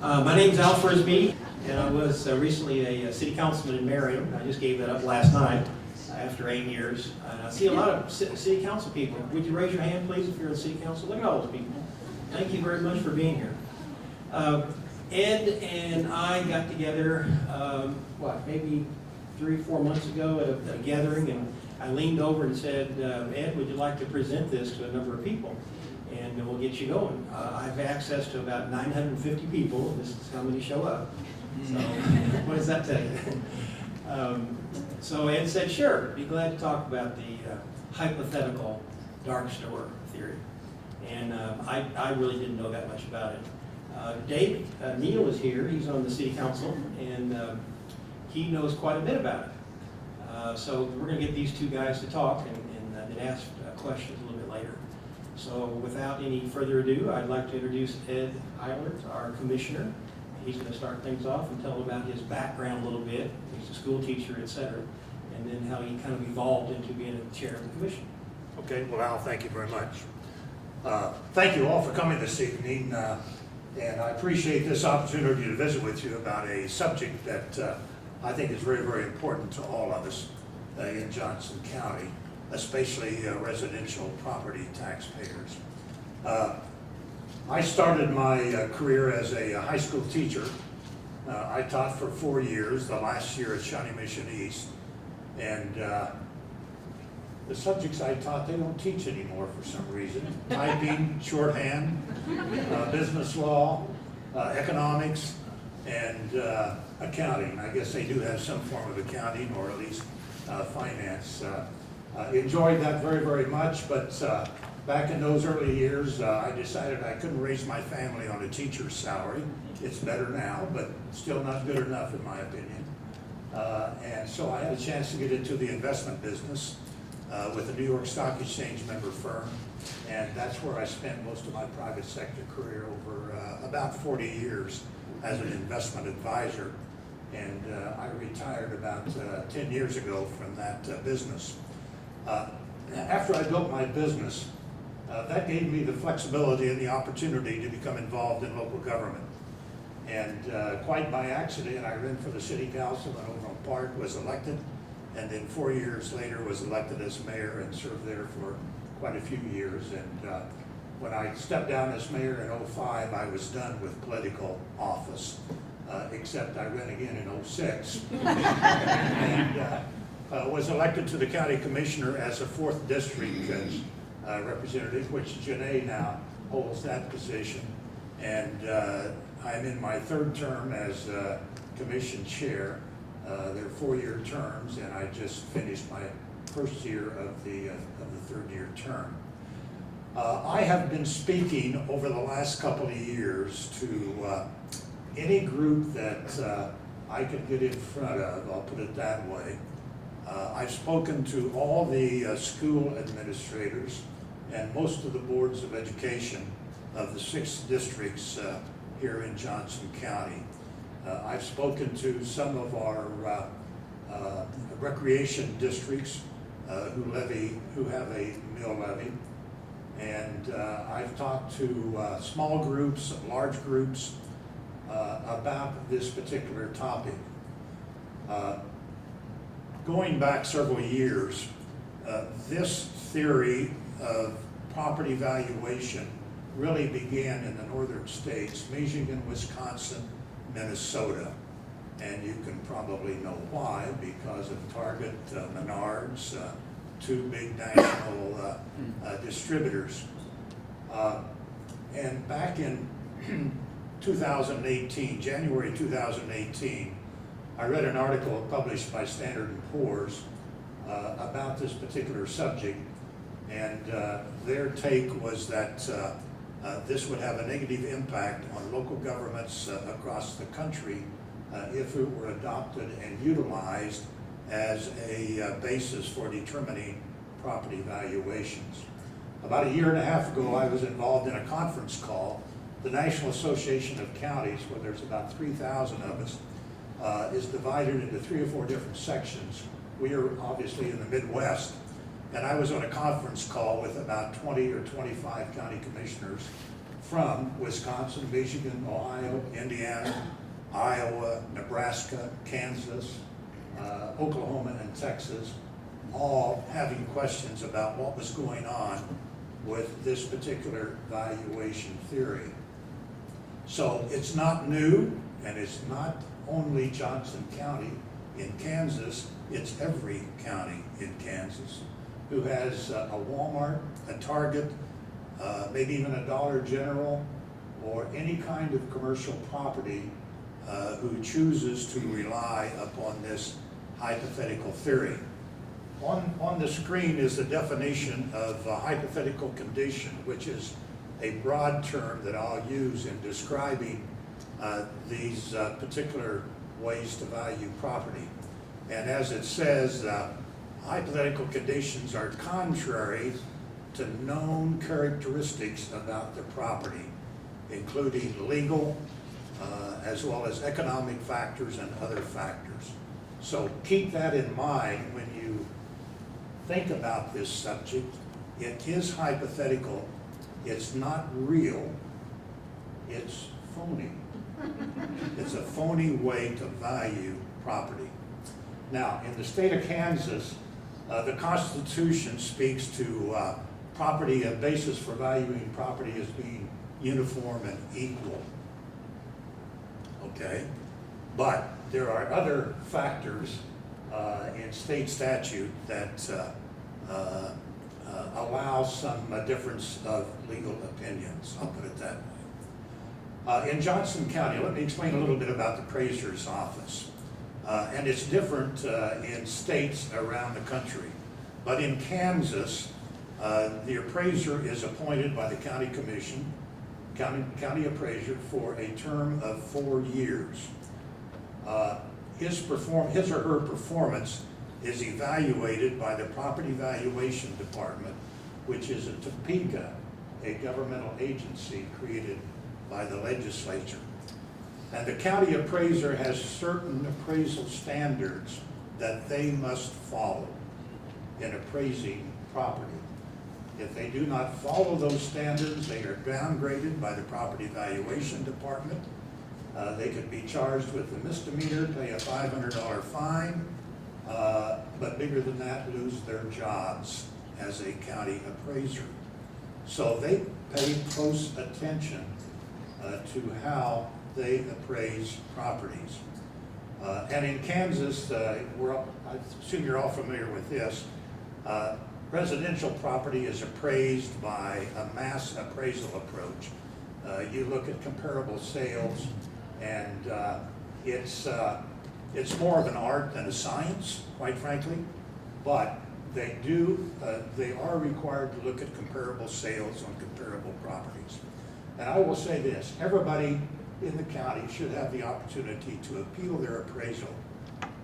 My name's Al Frisbee, and I was recently a city councilman in Merriam. I just gave that up last night after 8 years. I see a lot of city council people. Would you raise your hand, please, if you're in city council? Look at all those people. Thank you very much for being here. Ed and I got together, maybe 3 or 4 months ago at a gathering, and I leaned over and said, Ed, would you like to present this to a number of people? And we'll get you going. I have access to about 950 people. This is how many show up. So what does that tell you? So Ed said, sure, be glad to talk about the hypothetical dark store theory. And I really didn't know that much about it. David Neal is here. He's on the city council, and he knows quite a bit about it. So we're going to get these two guys to talk and ask questions a little bit later. So without any further ado, I'd like to introduce Ed Eilert, our commissioner. He's going to start things off and tell about his background a little bit. He's a school teacher, etc., and then how he kind of evolved into being a chair of the commission. Okay, well, Al, thank you very much. Thank you all for coming this evening, and I appreciate this opportunity to visit with you about a subject that I think is very, very important to all of us in Johnson County, especially residential property taxpayers. I started my career as a high school teacher. I taught for 4 years, the last year at Shawnee Mission East, and the subjects I taught, they don't teach anymore for some reason. Typing, shorthand, business law, economics, and accounting. I guess they do have some form of accounting, or at least finance. Enjoyed that very, very much, but back in those early years, I decided I couldn't raise my family on a teacher's salary. It's better now, but still not good enough in my opinion. And so I had a chance to get into the investment business with a New York Stock Exchange member firm, and that's where I spent most of my private sector career over about 40 years as an investment advisor. And I retired about 10 years ago from that business. After I built my business, that gave me the flexibility and the opportunity to become involved in local government. And quite by accident, I ran for the city council in OVERLAND Park, was elected, and then 4 years later was elected as mayor and served there for quite a few years. And when I stepped down as mayor in 2005, I was done with political office, except I ran again in 2006. And, was elected to the county commissioner as a 4th district representative, which Janae now holds that position. And I'm in my 3rd term as commission chair. They're 4-year terms, and I just finished my 1st year of the 3rd-year term. I have been speaking over the last couple of years to any group that I could get in front of, I'll put it that way. I've spoken to all the school administrators and most of the boards of education of the 6 districts here in Johnson County. I've spoken to some of our recreation districts who have a mill levy, and I've talked to small groups, large groups about this particular topic. Going back several years, this theory of property valuation really began in the northern states, Michigan, Wisconsin, Minnesota. And you can probably know why, because of Target, Menards, 2 big national distributors. And back in 2018, January 2018, I read an article published by Standard & Poor's about this particular subject, and their take was that this would have a negative impact on local governments across the country if it were adopted and utilized as a basis for determining property valuations. About 1.5 years ago, I was involved in a conference call. The National Association of Counties, where there's about 3,000 of us, is divided into 3 or 4 different sections. We are obviously in the Midwest, and I was on a conference call with about 20 or 25 county commissioners from Wisconsin, Michigan, Ohio, Indiana, Iowa, Nebraska, Kansas, Oklahoma, and Texas, all having questions about what was going on with this particular valuation theory. So it's not new, and it's not only Johnson County in Kansas, it's every county in Kansas who has a Walmart, a Target, maybe even a Dollar General, or any kind of commercial property who chooses to rely upon this hypothetical theory. On the screen is the definition of a hypothetical condition, which is a broad term that I'll use in describing these particular ways to value property. And as it says, hypothetical conditions are contrary to known characteristics about the property, including legal as well as economic factors and other factors. So keep that in mind when you think about this subject. It is hypothetical. It's not real. It's phony. It's a phony way to value property. Now, in the state of Kansas, the Constitution speaks to property, a basis for valuing property as being uniform and equal. Okay? But there are other factors in state statute that allow some difference of legal opinions. I'll put it that way. In Johnson County, let me explain a little bit about the appraiser's office. And it's different in states around the country. But in Kansas, the appraiser is appointed by the county commission, county appraiser, for a term of 4 years. His or her performance is evaluated by the Property Valuation Department, which is in Topeka, a governmental agency created by the legislature. And the county appraiser has certain appraisal standards that they must follow in appraising property. If they do not follow those standards, they are downgraded by the Property Valuation Department. They could be charged with a misdemeanor, pay a $500 fine, but bigger than that, lose their jobs as a county appraiser. So they pay close attention to how they appraise properties. And in Kansas, I assume you're all familiar with this, residential property is appraised by a mass appraisal approach. You look at comparable sales, and it's more of an art than a science, quite frankly, but they are required to look at comparable sales on comparable properties. And I will say this, everybody in the county should have the opportunity to appeal their appraisal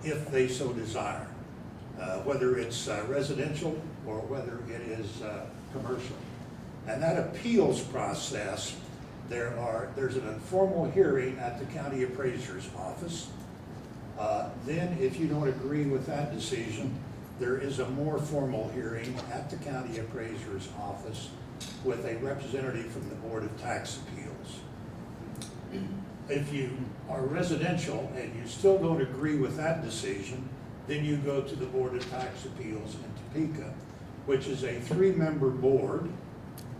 if they so desire, whether it's residential or whether it is commercial. And that appeals process, there's an informal hearing at the county appraiser's office. Then if you don't agree with that decision, there is a more formal hearing at the county appraiser's office with a representative from the Board of Tax Appeals. If you are residential and you still don't agree with that decision, then you go to the Board of Tax Appeals in Topeka, which is a 3-member board,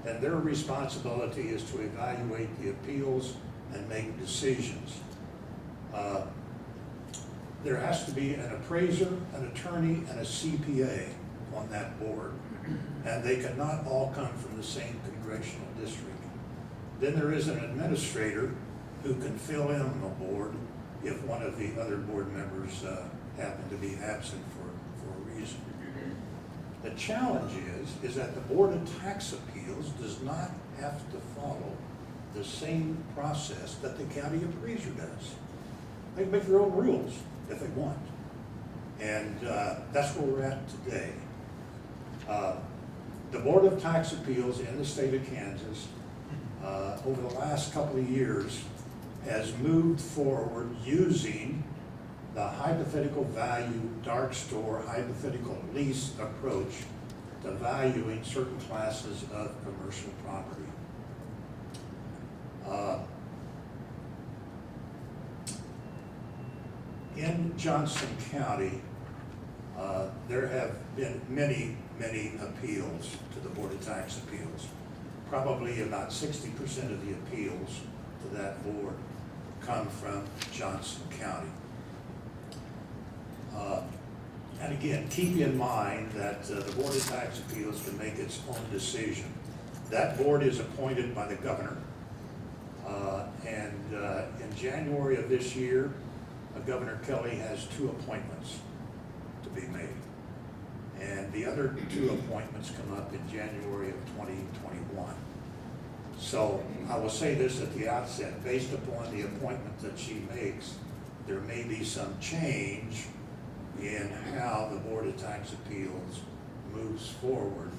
and their responsibility is to evaluate the appeals and make decisions. There has to be an appraiser, an attorney, and a CPA on that board, and they cannot all come from the same congressional district. Then there is an administrator who can fill in on the board if one of the other board members happen to be absent for a reason. The challenge is that the Board of Tax Appeals does not have to follow the same process that the county appraiser does. They can make their own rules if they want. And that's where we're at today. The Board of Tax Appeals in the state of Kansas over the last couple of years has moved forward using the hypothetical value dark store hypothetical lease approach to valuing certain classes of commercial property. In Johnson County, there have been many appeals to the Board of Tax Appeals. Probably about 60% of the appeals to that board come from Johnson County. And again, keep in mind that the Board of Tax Appeals can make its own decision. That board is appointed by the governor. In January of this year, Governor Kelly has 2 appointments to be made. And the other 2 appointments come up in January of 2021. So I will say this at the outset, based upon the appointment that she makes, there may be some change in how the Board of Tax Appeals moves forward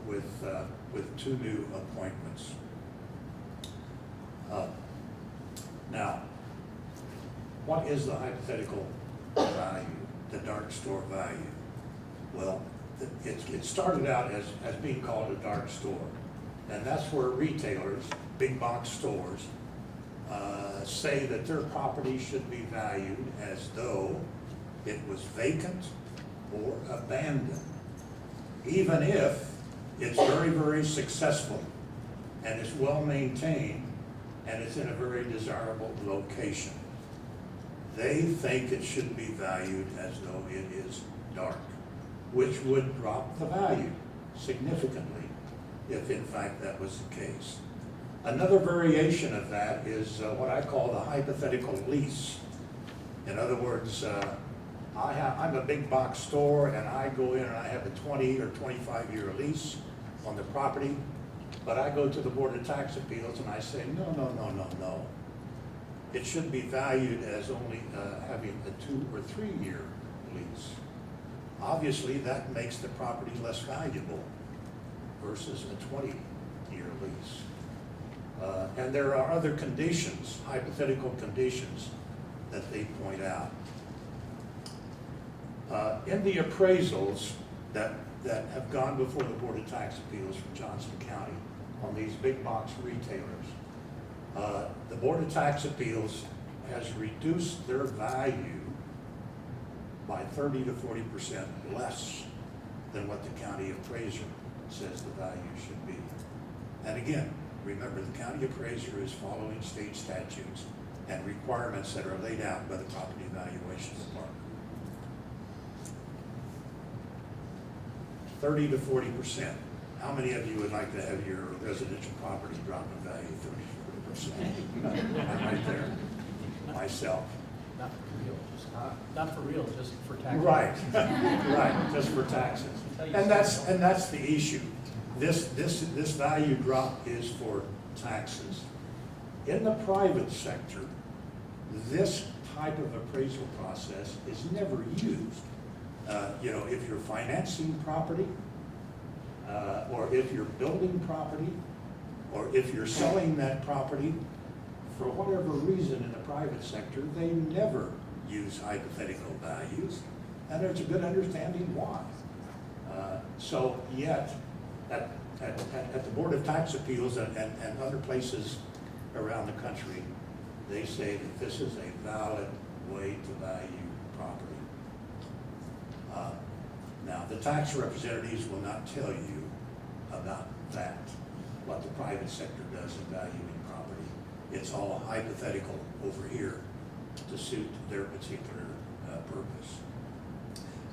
with 2 new appointments. Now, what is the hypothetical value, the dark store value? Well, it started out as being called a dark store. And that's where retailers, big box stores, say that their property should be valued as though it was vacant or abandoned, even if it's very successful and it's well maintained and it's in a very desirable location. They think it should be valued as though it is dark, which would drop the value significantly if in fact that was the case. Another variation of that is what I call the hypothetical lease. In other words, I'm a big box store and I go in and I have a 20 or 25-year lease on the property, but I go to the Board of Tax Appeals and I say, no. It should be valued as only having a 2 or 3-year lease. Obviously, that makes the property less valuable versus a 20-year lease. And there are other conditions, hypothetical conditions, that they point out. In the appraisals that have gone before the Board of Tax Appeals from Johnson County on these big box retailers, the Board of Tax Appeals has reduced their value by 30 to 40% less than what the county appraiser says the value should be. And again, remember, the county appraiser is following state statutes and requirements that are laid out by the Property Valuation Department. 30 to 40%. How many of you would like to have your residential property drop in value 30 to 40%? I'm right there, myself. Not for real, not for real, just for taxes. Right, right, just for taxes. And that's the issue. This value drop is for taxes. In the private sector, this type of appraisal process is never used. If you're financing property, or if you're building property, or if you're selling that property, for whatever reason in the private sector, they never use hypothetical values, and there's a good understanding why. So yet, at the Board of Tax Appeals and other places around the country, they say that this is a valid way to value property. Now, the tax representatives will not tell you about that, what the private sector does in valuing property. It's all hypothetical over here to suit their particular purpose.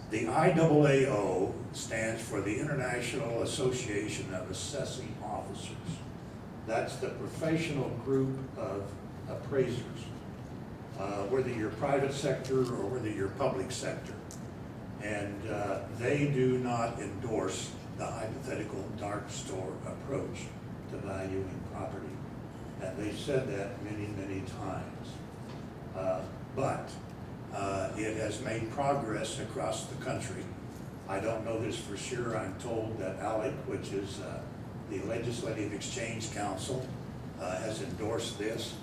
The IAAO stands for the International Association of Assessing Officers. That's the professional group of appraisers, whether you're private sector or whether you're public sector. And they do not endorse the hypothetical dark store approach to valuing property. And they've said that many times. But it has made progress across the country. I don't know this for sure. I'm told that Eilert, which is the Legislative Exchange Council, has endorsed this.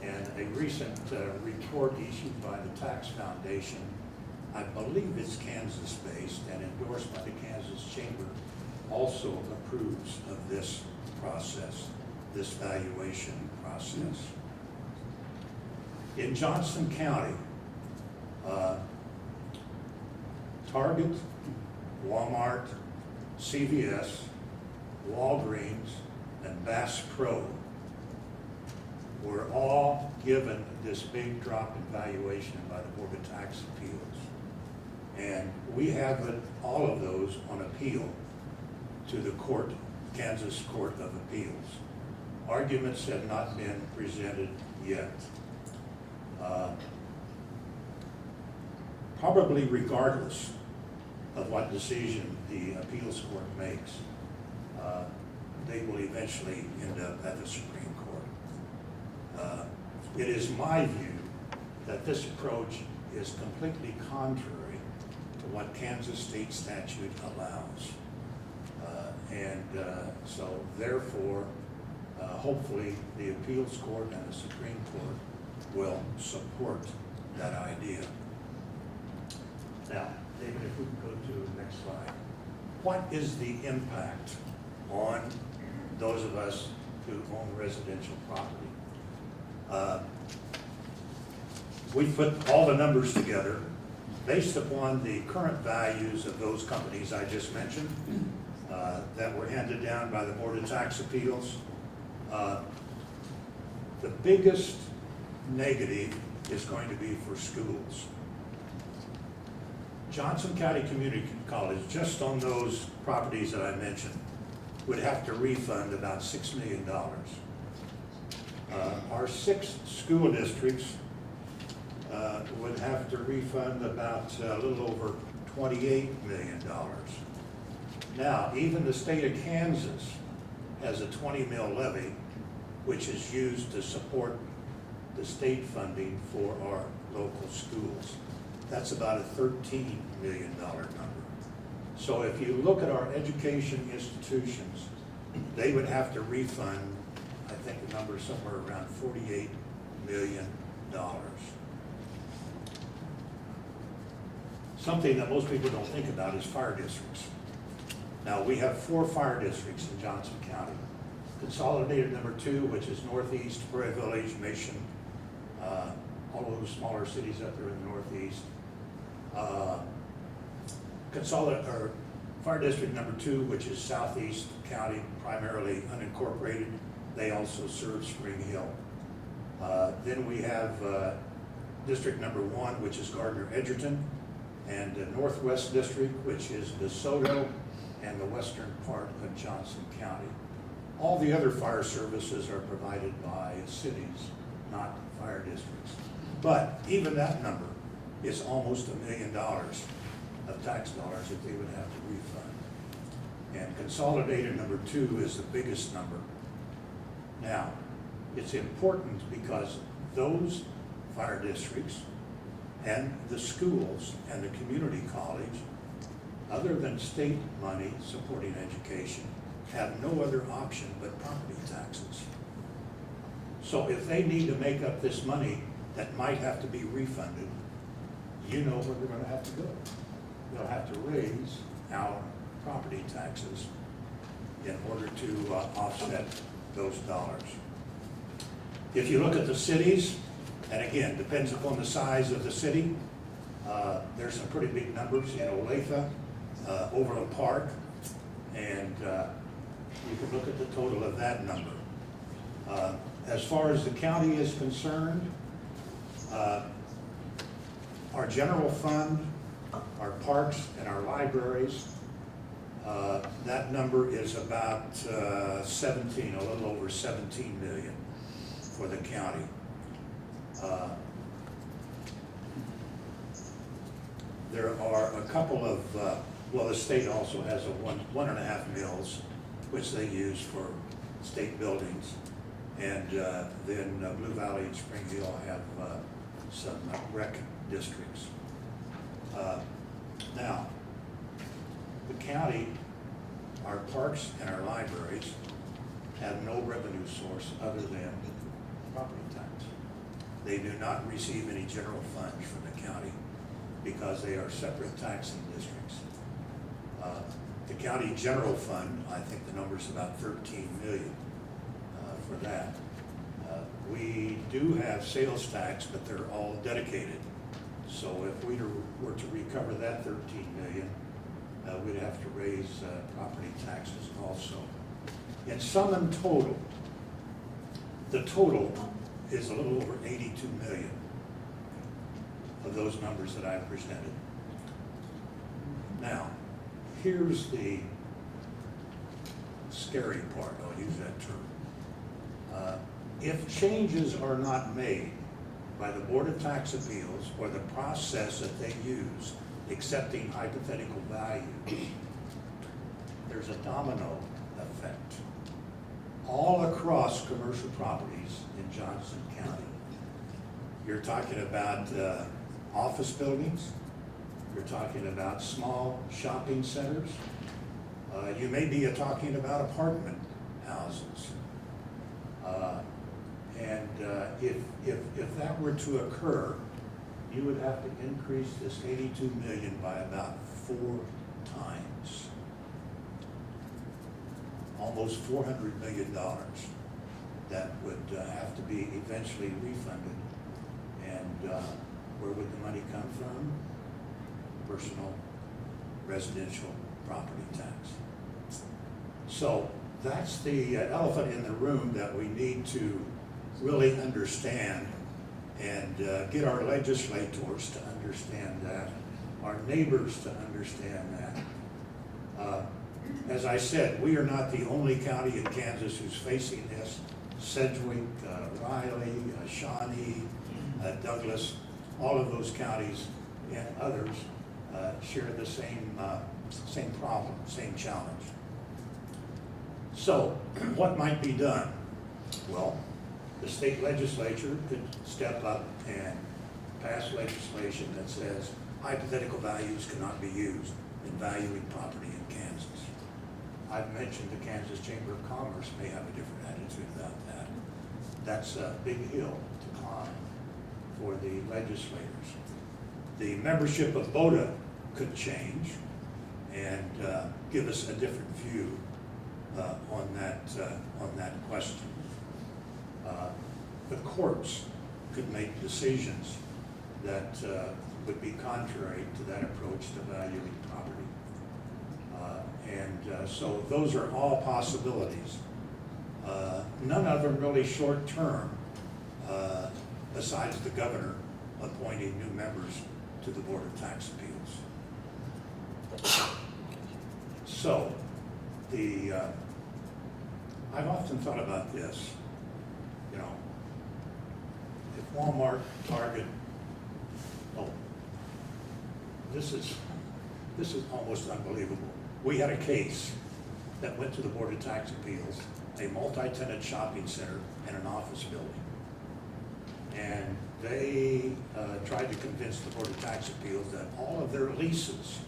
And a recent report issued by the Tax Foundation, I believe it's Kansas-based and endorsed by the Kansas Chamber, also approves of this process. this valuation process. In Johnson County, Target, Walmart, CVS, Walgreens, and Bass Pro were all given this big drop in valuation by the Board of Tax Appeals. And we have all of those on appeal to the court, Kansas Court of Appeals. Arguments have not been presented yet. Probably regardless of what decision the appeals court makes, they will eventually end up at the Supreme Court. It is my view that this approach is completely contrary to what Kansas state statute allows. So therefore, hopefully the appeals court and the Supreme Court will support that idea. Now, David, if we can go to the next slide. What is the impact on those of us who own residential property? We put all the numbers together based upon the current values of those companies I just mentioned that were handed down by the Board of Tax Appeals. The biggest negative is going to be for schools. Johnson County Community College, just on those properties that I mentioned, would have to refund about $6 million. Our 6 school districts would have to refund about a little over $28 million. Now, even the state of Kansas has a 20 mil levy, which is used to support the state funding for our local schools. That's about a $13 million number. So if you look at our education institutions, they would have to refund, I think the number is somewhere around $48 million. Something that most people don't think about is fire districts. Now, we have 4 fire districts in Johnson County. Consolidated number 2, which is Northeast, Prairie Village, Mission, all those smaller cities up there in the Northeast. Fire district number 2, which is Southeast County, primarily unincorporated. They also serve Spring Hill. Then we have district number 1, which is Gardner-Edgerton, and the Northwest District, which is DeSoto and the western part of Johnson County. All the other fire services are provided by cities, not fire districts. But even that number is almost $1 million of tax dollars that they would have to refund. And consolidated number 2 is the biggest number. Now, it's important because those fire districts and the schools and the community college, other than state money supporting education, have no other option but property taxes. So if they need to make up this money that might have to be refunded, you know where they're going to have to go. They'll have to raise our property taxes in order to offset those dollars. If you look at the cities, and again, depends upon the size of the city, there's some pretty big numbers in Olathe, Overland Park, and you can look at the total of that number. As far as the county is concerned, our general fund, our parks, and our libraries, that number is about a little over 17 million for the county. There are a couple of, well, the state also has a 1.5 mils, which they use for state buildings. And then Blue Valley and Spring Hill have some rec districts. Now, the county, our parks and our libraries have no revenue source other than property tax. They do not receive any general funds from the county because they are separate taxing districts. The county general fund, I think the number is about 13 million for for that. We do have sales tax, but they're all dedicated. So if we were to recover that 13 million, we'd have to raise property taxes also. In sum and total, the total is a little over 82 million of those numbers that I've presented. Now, here's the scary part, I'll use that term. If changes are not made by the Board of Tax Appeals or the process that they use accepting hypothetical value, there's a domino effect all across commercial properties in Johnson County. You're talking about office buildings, you're talking about small shopping centers, you may be talking about apartment houses. And if that were to occur, you would have to increase this 82 million by about 4 times. Almost $400 million that would have to be eventually refunded. And where would the money come from? Personal residential property tax. So that's the elephant in the room that we need to really understand and get our legislators to understand that, our neighbors to understand that. As I said, we are not the only county in Kansas who's facing this. Sedgwick, Riley, Shawnee, Douglas, all of those counties and others share the same problem, same challenge. So what might be done? Well, the state legislature could step up and pass legislation that says hypothetical values cannot be used in valuing property in Kansas. I've mentioned the Kansas Chamber of Commerce may have a different attitude about that. That's a big hill to climb for the legislators. The membership of BOTA could change and give us a different view on that question. The courts could make decisions that would be contrary to that approach to valuing property. So those are all possibilities. None of them really short-term, besides the governor appointing new members to the Board of Tax Appeals. So, I've often thought about this, you know, if Walmart, Target, this is almost unbelievable. We had a case that went to the Board of Tax Appeals, a multi-tenant shopping center and an office building. And they tried to convince the Board of Tax Appeals that all of their leases,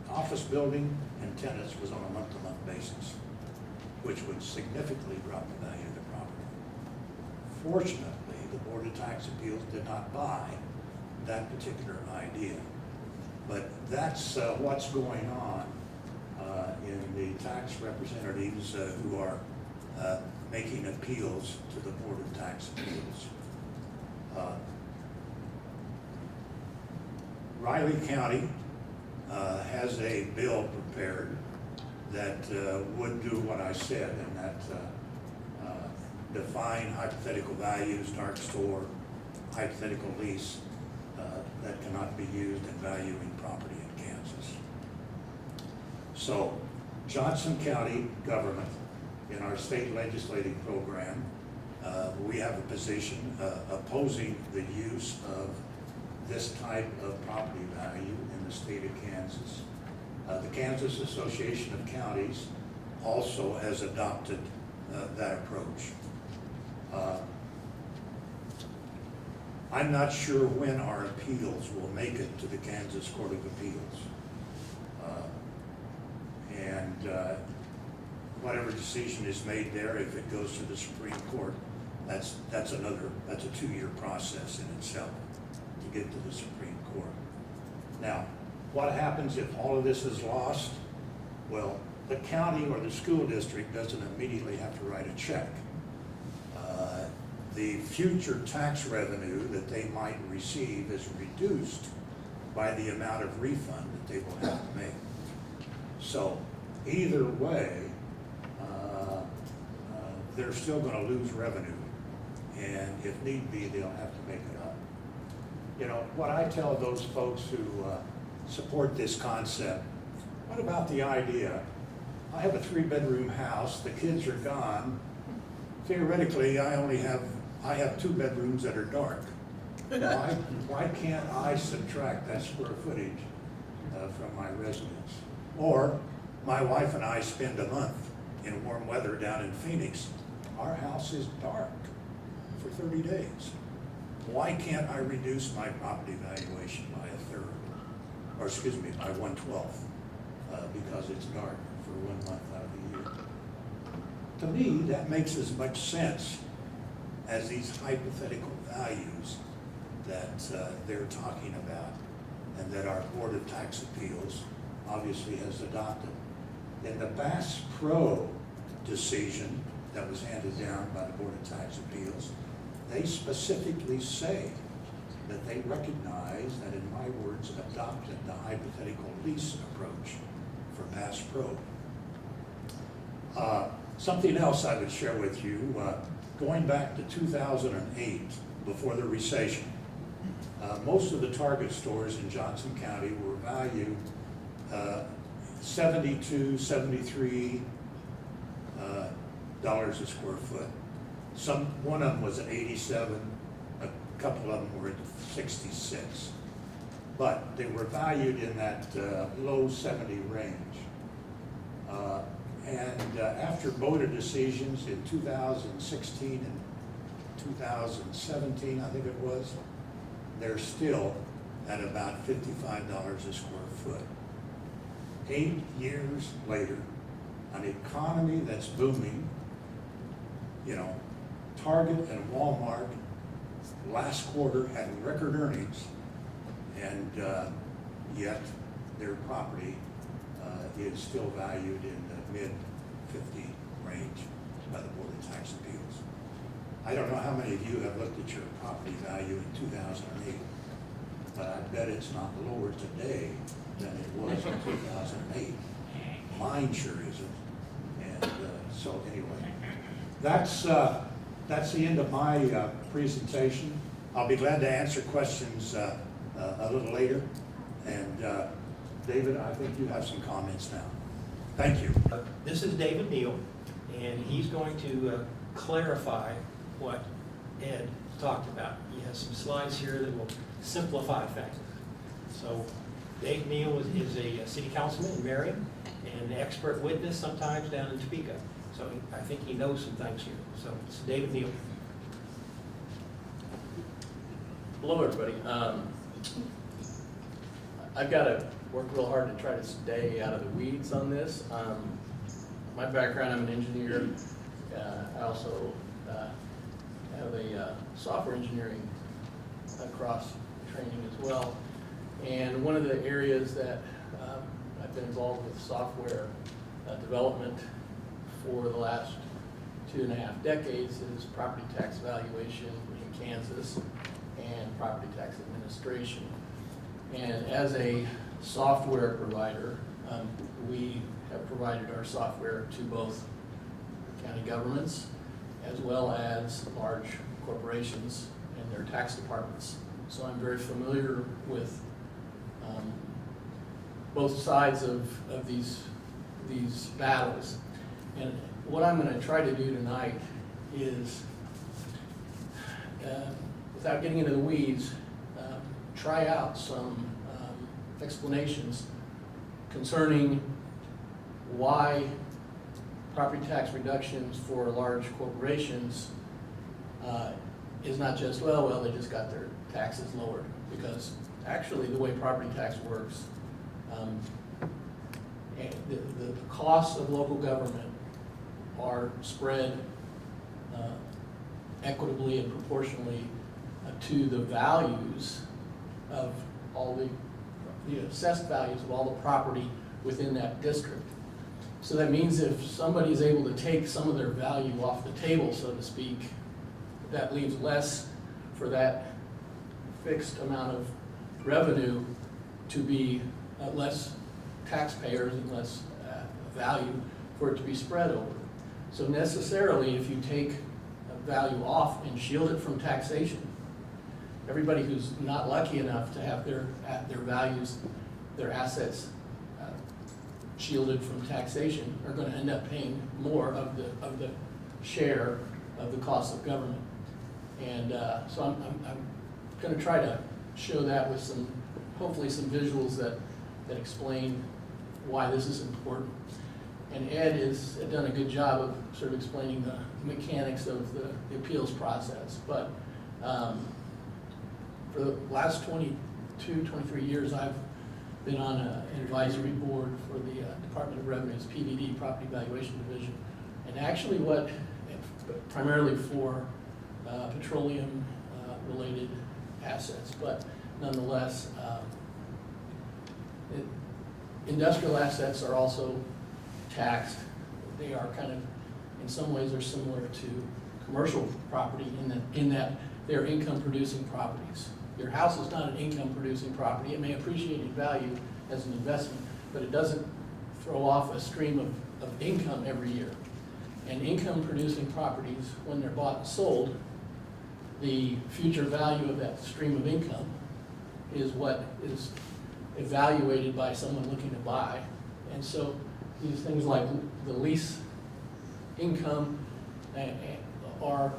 office building and tenants, was on a month-to-month basis, which would significantly drop the value of the property. Fortunately, the Board of Tax Appeals did not buy that particular idea. But that's what's going on in the tax representatives who are making appeals to the Board of Tax Appeals. Riley County has a bill prepared that would do what I said, and that define hypothetical values, dark store, hypothetical lease that cannot be used in valuing property in Kansas. So Johnson County government, in our state legislative program, we have a position opposing the use of this type of property value in the state of Kansas. The Kansas Association of Counties also has adopted that approach. I'm not sure when our appeals will make it to the Kansas Court of Appeals. Whatever decision is made there, if it goes to the Supreme Court, that's a 2-year process in itself to get to the Supreme Court. Now, what happens if all of this is lost? Well, the county or the school district doesn't immediately have to write a check. The future tax revenue that they might receive is reduced by the amount of refund that they will have to make. So either way, they're still going to lose revenue, and if need be, they'll have to make it up. You know, what I tell those folks who support this concept, what about the idea, I have a 3-bedroom house, the kids are gone, theoretically, I have 2 bedrooms that are dark. Why can't I subtract that square footage from my residence? Or my wife and I spend a month in warm weather down in Phoenix. Our house is dark for 30 days. Why can't I reduce my property valuation by a third? Or excuse me, by 1/12, because it's dark for 1 month out of the year. To me, that makes as much sense as these hypothetical values that they're talking about and that our Board of Tax Appeals obviously has adopted. In the Bass Pro decision that was handed down by the Board of Tax Appeals, they specifically say that they recognize and, in my words, adopted the hypothetical lease approach for Bass Pro. Something else I would share with you, going back to 2008, before the recession, most of the Target stores in Johnson County were valued $72, $73 dollars a square foot. One of them was at 87, a couple of them were at 66. But they were valued in that low 70 range. After BOTA decisions in 2016 and 2017, I think it was, they're still at about $55 a square foot. 8 years later, an economy that's booming, you know, Target and Walmart last quarter had record earnings, and yet their property is still valued in the mid-50 range by the Board of Tax Appeals. I don't know how many of you have looked at your property value in 2008, but I bet it's not lower today than it was in 2008. Mine sure isn't. And so anyway, that's the end of my presentation. I'll be glad to answer questions a little later. And David, I think you have some comments now. Thank you. This is David Neal, and he's going to clarify what Ed talked about. He has some slides here that will simplify things. So Dave Neal is a city councilman in Merriam and an expert witness sometimes down in Topeka. So I think he knows some things here. So it's David Neal. Hello, everybody. I've got to work real hard to try to stay out of the weeds on this. My background, I'm an engineer. I also have a software engineering cross training as well. And one of the areas that I've been involved with software development for the last 2.5 decades is property tax valuation in Kansas and property tax administration. And as a software provider, we have provided our software to both county governments as well as large corporations and their tax departments. So I'm very familiar with both sides of these battles. And what I'm going to try to do tonight is, without getting into the weeds, try out some explanations concerning why property tax reductions for large corporations is not just, well, they just got their taxes lowered. Because actually the way property tax works, the costs of local government are spread equitably and proportionally to the values of all the assessed values of all the property within that district. So that means if somebody's able to take some of their value off the table, so to speak, that leaves less for that fixed amount of revenue to be less taxpayers and less value for it to be spread over. So necessarily, if you take value off and shield it from taxation, everybody who's not lucky enough to have their values, their assets shielded from taxation are going to end up paying more of the share of the cost of government. And so I'm going to try to show that with hopefully some visuals that explain why this is important. And Ed has done a good job of sort of explaining the mechanics of the appeals process. But for the last 22, 23 years, I've been on an advisory board for the Department of Revenue's PVD, Property Valuation Division. And actually primarily for petroleum related assets, but nonetheless, industrial assets are also taxed. They are kind of, in some ways, are similar to commercial property in that they're income producing properties. Your house is not an income producing property. It may appreciate in value as an investment, but it doesn't throw off a stream of income every year. And income producing properties, when they're bought and sold, the future value of that stream of income is what is evaluated by someone looking to buy. And so these things like the lease income are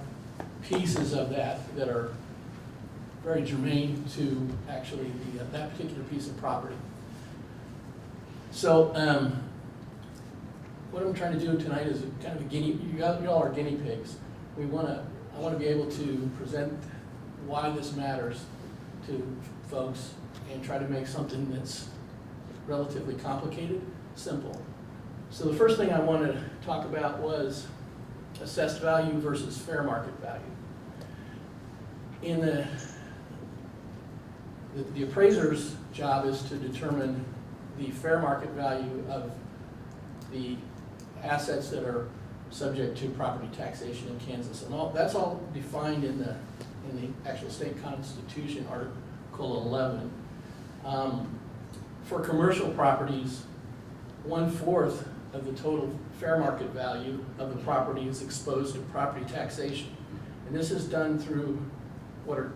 pieces of that are very germane to actually that particular piece of property. So what I'm trying to do tonight is kind of a you all are guinea pigs. I want to be able to present why this matters to folks and try to make something that's relatively complicated simple. So the first thing I wanted to talk about was assessed value versus fair market value. In the appraiser's job is to determine the fair market value of the assets that are subject to property taxation in Kansas, and that's all defined in the actual state constitution, Article 11. For commercial properties, 1/4 of the total fair market value of the property is exposed to property taxation, and this is done through what are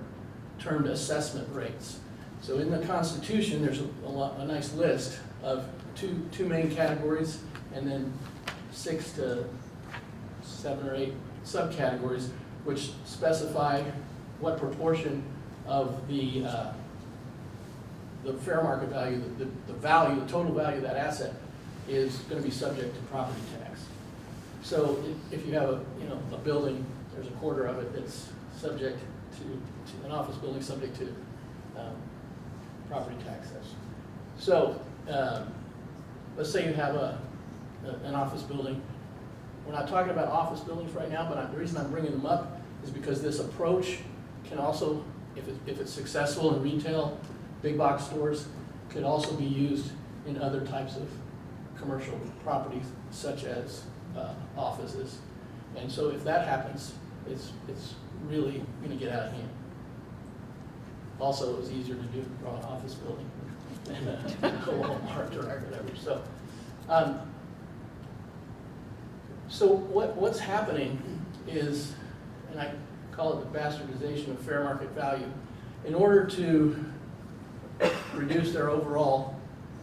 termed assessment rates. So in the Constitution, there's a nice list of two main categories, and then 6 to 7 or 8 subcategories, which specify what proportion of the fair market value, the total value of that asset is going to be subject to property tax. So if you have a building, there's 1/4 of it that's subject to an office building subject to property taxes. So let's say you have an office building. We're not talking about office buildings right now, but the reason I'm bringing them up is because this approach can also, if it's successful in retail, big box stores, could also be used in other types of commercial properties, such as offices. And so if that happens, it's really going to get out of hand. Also, it was easier to do for an office building than a Walmart or whatever. So what's happening is, and I call it the bastardization of fair market value, in order to reduce their overall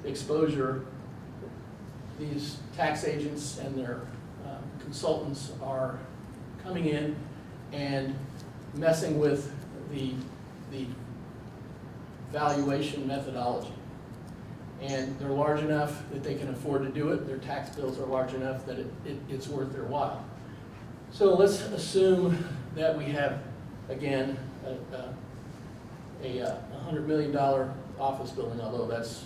exposure, these tax agents and their consultants are coming in and messing with the valuation methodology. And they're large enough that they can afford to do it. Their tax bills are large enough that it's worth their while. So let's assume that we have, again, a $100 million office building, although that's,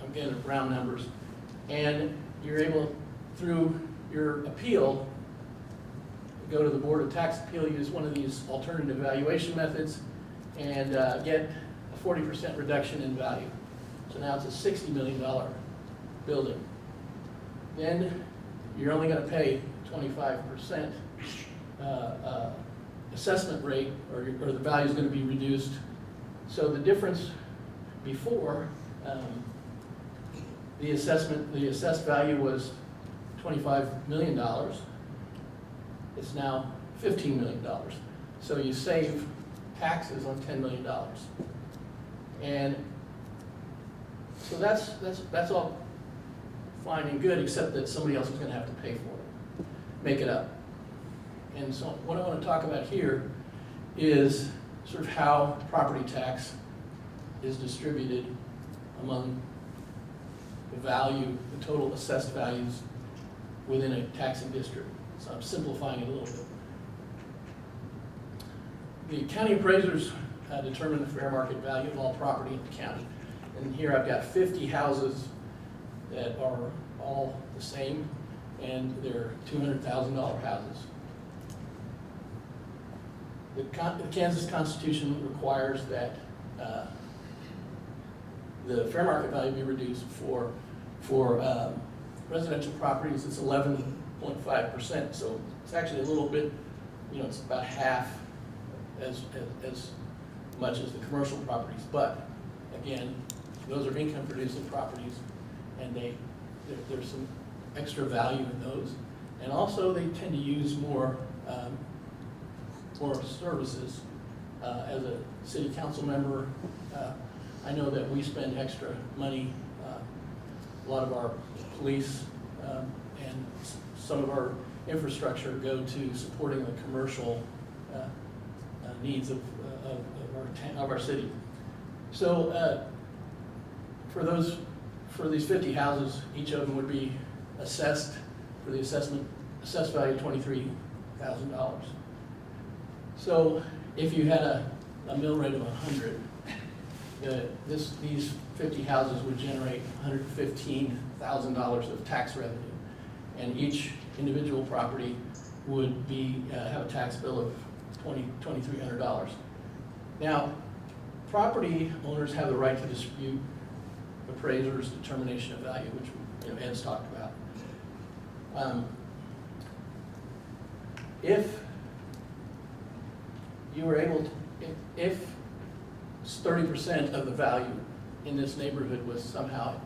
again, round numbers. And you're able, through your appeal, go to the Board of Tax Appeal, use one of these alternative valuation methods, and get a 40% reduction in value. So now it's a $60 million building. then you're only gonna pay 25% assessment rate, or the value is gonna be reduced. So the difference before, the assessed value was $25 million. It's now $15 million. So you save taxes on $10 million. And so that's all fine and good, except that somebody else is gonna have to pay for it, make it up. And so what I wanna talk about here is sort of how property tax is distributed among the value, the total assessed values within a taxing district. So I'm simplifying it a little bit. The county appraisers determine the fair market value of all property in the county. And here I've got 50 houses that are all the same, and they're $200,000 houses. The Kansas Constitution requires that the fair market value be reduced for residential properties. It's 11.5%, so it's actually a little bit, it's about half as much as the commercial properties. But again, those are income producing properties, and there's some extra value in those. And also they tend to use more services. As a city council member, I know that we spend extra money. A lot of our police and some of our infrastructure go to supporting the commercial needs of our city. So for these 50 houses, each of them would be assessed for the assessed value of $23,000. So if you had a mill rate of 100, these 50 houses would generate $115,000 of tax revenue, and each individual property would have a tax bill of $2,300. Now, property owners have the right to dispute appraisers' determination of value, which Ed's talked about. If you were able to, if 30% of the value in this neighborhood was somehow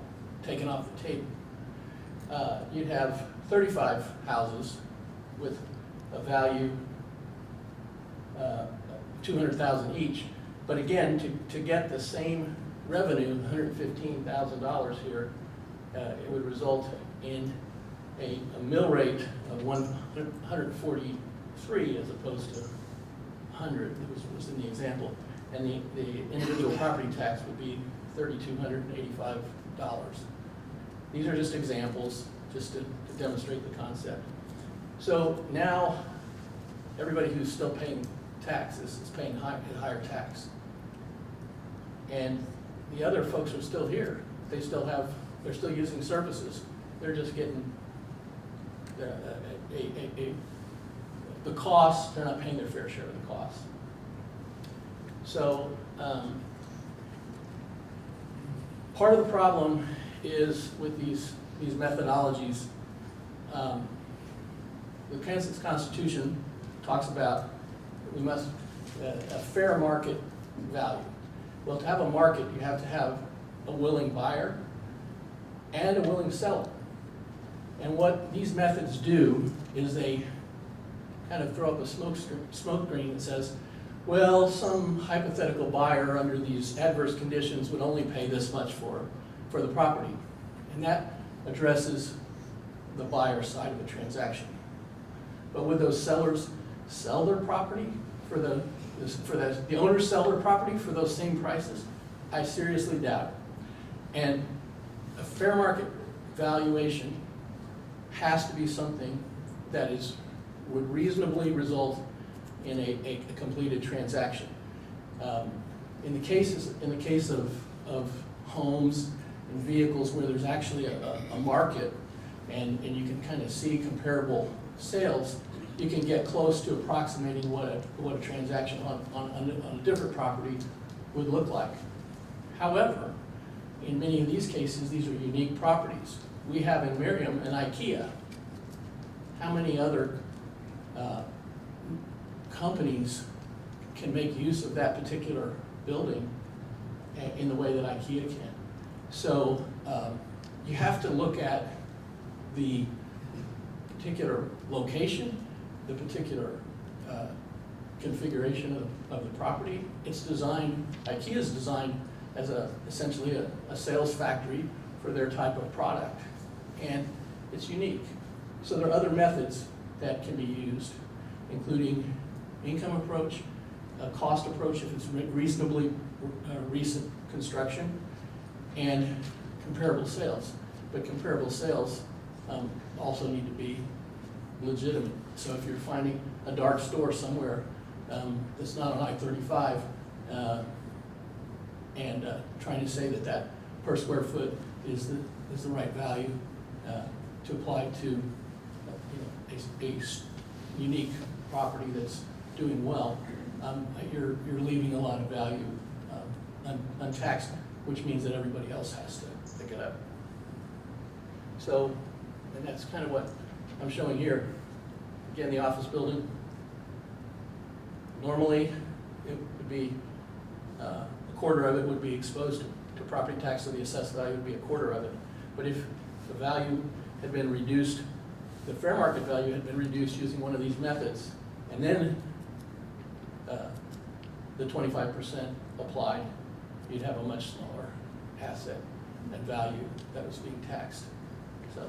taken off the table, you'd have 35 houses with a value $200,000 each. But again, to get the same revenue, $115,000 here, it would result in a mill rate of 143 as opposed to 100 that was in the example. And the individual property tax would be $3,285. These are just examples, just to demonstrate the concept. So now, everybody who's still paying taxes is paying higher tax. And the other folks are still here. They're still using services. They're just getting the cost, they're not paying their fair share of the cost. So part of the problem is with these methodologies. The Kansas Constitution talks about we must a fair market value. Well, to have a market, you have to have a willing buyer and a willing seller. And what these methods do is they kind of throw up a smoke screen that says, well, some hypothetical buyer under these adverse conditions would only pay this much for the property. And that addresses the buyer side of the transaction. But would those sellers sell their property the owners sell their property for those same prices? I seriously doubt it. And a fair market valuation has to be something that would reasonably result in a completed transaction. In the case of homes and vehicles where there's actually a market and you can kind of see comparable sales, you can get close to approximating what a transaction on a different property would look like. However, in many of these cases, these are unique properties we have in Merriam an IKEA. How many other companies can make use of that particular building in the way that IKEA can? So you have to look at the particular location, the particular configuration of the property. It's designed, IKEA is designed as essentially a sales factory for their type of product, and it's unique. So there are other methods that can be used, including income approach, a cost approach if it's reasonably recent construction, and comparable sales. But comparable sales also need to be legitimate. So if you're finding a dark store somewhere that's not on I-35 and trying to say that per square foot is the right value to apply to a unique property that's doing well, you're leaving a lot of value untaxed, which means that everybody else has to pick it up. So, and that's kind of what I'm showing here. Again, the office building, normally it would be a quarter of it would be exposed to property tax, so the assessed value would be a quarter of it. But if the value had been reduced, the fair market value had been reduced using one of these methods, and then the 25% applied, you'd have a much smaller asset and value that was being taxed. So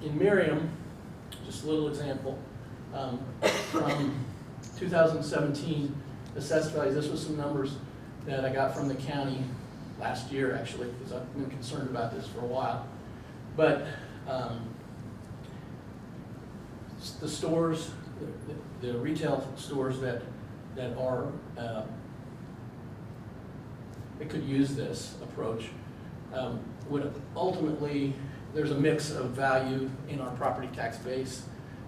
in Merriam, just a little example, from 2017 assessed values, this was some numbers that I got from the county last year actually, because I've been concerned about this for a while. But the stores, the retail stores that are that could use this approach would ultimately, there's a mix of value in our property tax base.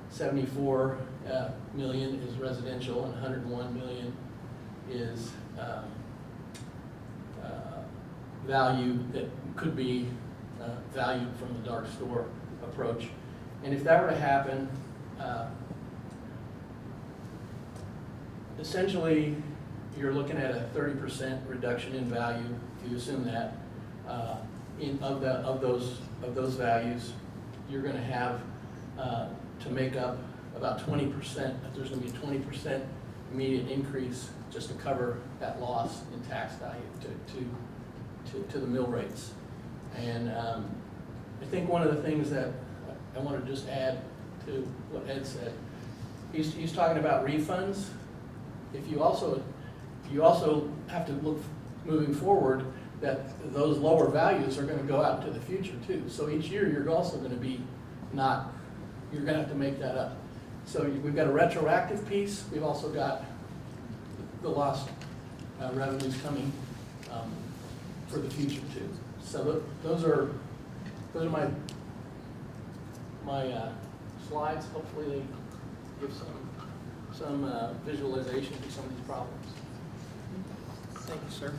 74 million is residential and 101 million is value that could be valued from the dark store approach. And if that were to happen, essentially you're looking at a 30% reduction in value if you assume that of those values. You're going to have to make up about 20%, if there's going to be a 20% immediate increase just to cover that loss in tax value to the mill rates. And I think one of the things that I want to just add to what Ed said, he's talking about refunds. If you also have to look moving forward that those lower values are going to go out into the future too. So each year you're also going to be you're going to have to make that up. So we've got a retroactive piece. We've also got the lost revenues coming for the future too. So those are my slides. Hopefully they give some visualization to some of these problems. Thank you, sir.